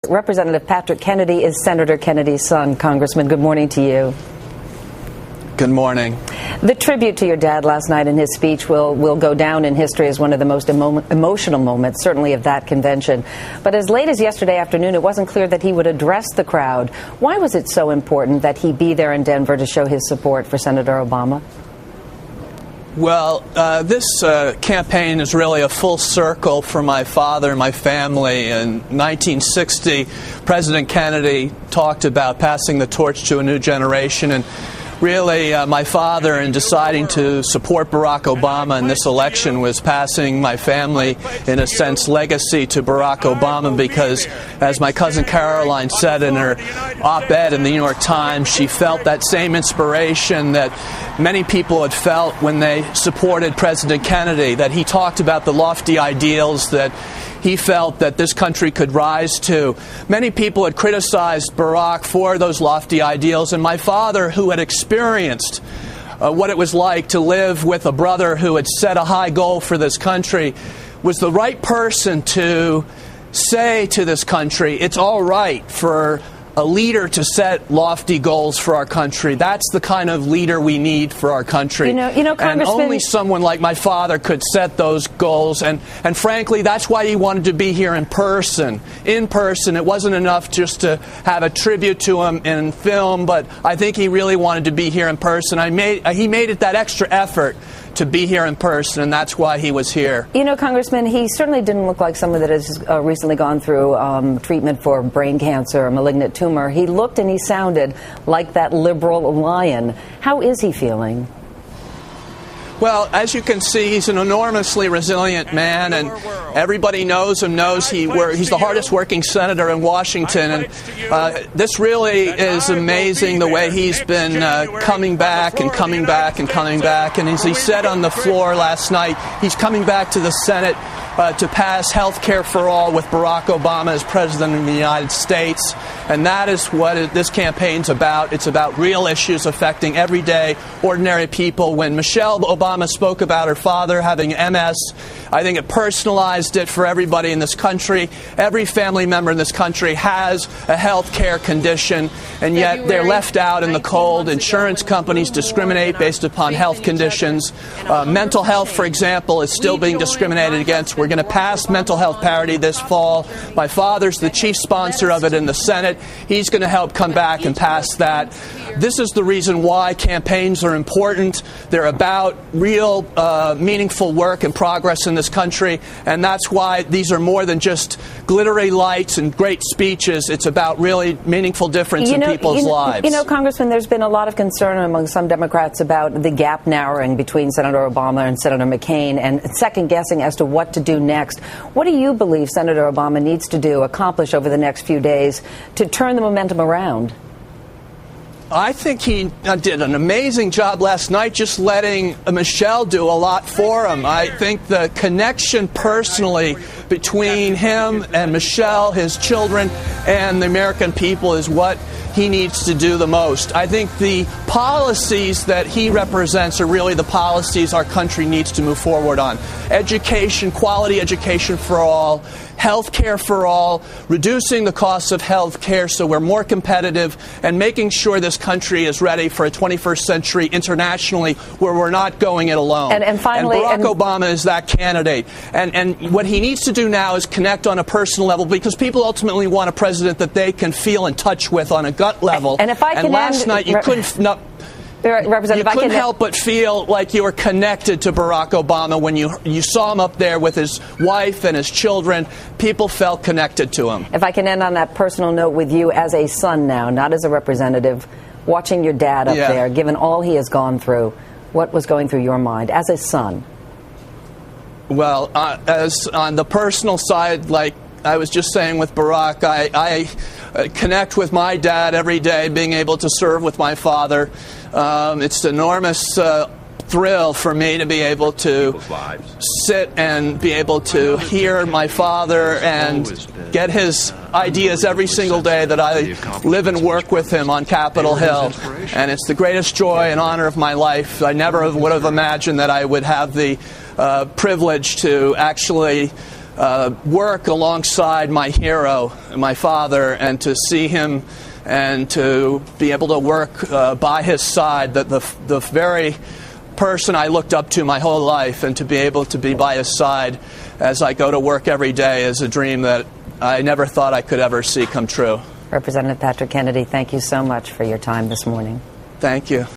Representative Patrick Kennedy is Senator Kennedy's son. Congressman, good morning to you. Good morning. The tribute to your dad last night in his speech will go down in history as one of the most emotional moments, certainly of that convention. But as late as yesterday afternoon, it wasn't clear that he would address the crowd. Why was it so important that he be there in Denver to show his support for Senator Obama? Well, this campaign is really a full circle for my father and my family. In 1960, President Kennedy talked about passing the torch to a new generation, and really, my father, in deciding to support Barack Obama in this election, was passing my family, in a sense, legacy to Barack Obama, because, as my cousin Caroline said in her op-ed in the New York Times, she felt that same inspiration that many people had felt when they supported President Kennedy, that he talked about the lofty ideals that he felt that this country could rise to. Many people had criticized Barack for those lofty ideals, and my father, who had experienced what it was like to live with a brother who had set a high goal for this country, was the right person to say to this country, it's all right for a leader to set lofty goals for our country. That's the kind of leader we need for our country. You know, Congressman, and only someone like my father could set those goals. And frankly, that's why he wanted to be here in person. In person, it wasn't enough just to have a tribute to him in film, but I think he really wanted to be here in person. He made it that extra effort to be here in person, and that's why he was here. You know, Congressman, he certainly didn't look like someone that has recently gone through treatment for brain cancer or malignant tumor. He looked and he sounded like that liberal lion. How is he feeling? Well, as you can see, he's an enormously resilient man, and everybody knows him, knows he's the hardest working senator in Washington. And this really is amazing, the way he's been coming back and coming back and coming back. And as he said on the floor last night, he's coming back to the Senate to pass health care for all with Barack Obama as President of the United States. And that is what this campaign's about. It's about real issues affecting everyday, ordinary people. When Michelle Obama spoke about her father having MS, I think it personalized it for everybody in this country. Every family member in this country has a health care condition, and yet they're left out in the cold. Insurance companies discriminate based upon health conditions. Mental health, for example, is still being discriminated against. We're going to pass mental health parity this fall. My father's the chief sponsor of it in the Senate. He's going to help come back and pass that. This is the reason why campaigns are important. They're about real, meaningful work and progress in this country, and that's why these are more than just glittery lights and great speeches. It's about really meaningful difference in people's lives. You know, Congressman, there's been a lot of concern among some Democrats about the gap narrowing between Senator Obama and Senator McCain, and second-guessing as to what to do next. What do you believe Senator Obama needs to accomplish over the next few days to turn the momentum around? I think he did an amazing job last night just letting Michelle do a lot for him. I think the connection personally between him and Michelle, his children, and the American people is what he needs to do the most. I think the policies that he represents are really the policies our country needs to move forward on. Education, quality education for all, health care for all, reducing the cost of health care so we're more competitive, and making sure this country is ready for a 21st century internationally where we're not going it alone. And finally, Barack Obama is that candidate. And what he needs to do now is connect on a personal level, because people ultimately want a president that they can feel in touch with on a gut level. And if I can last night you couldn't... Representative, you couldn't help but feel like you were connected to Barack Obama when you saw him up there with his wife and his children. People felt connected to him. If I can end on that personal note with you as a son now, not as a representative, watching your dad up there, given all he has gone through, what was going through your mind as a son? Well, as on the personal side, like I was just saying with Barack, I connect with my dad every day, being able to serve with my father. It's an enormous thrill for me to be able to sit and be able to hear my father and get his ideas every single day that I live and work with him on Capitol Hill. And it's the greatest joy and honor of my life. I never would have imagined that I would have the privilege to actually work alongside my hero, my father, and to see him and to be able to work by his side, the very person I looked up to my whole life, and to be able to be by his side as I go to work every day is a dream that I never thought I could ever see come true. Representative Patrick Kennedy, thank you so much for your time this morning. Thank you.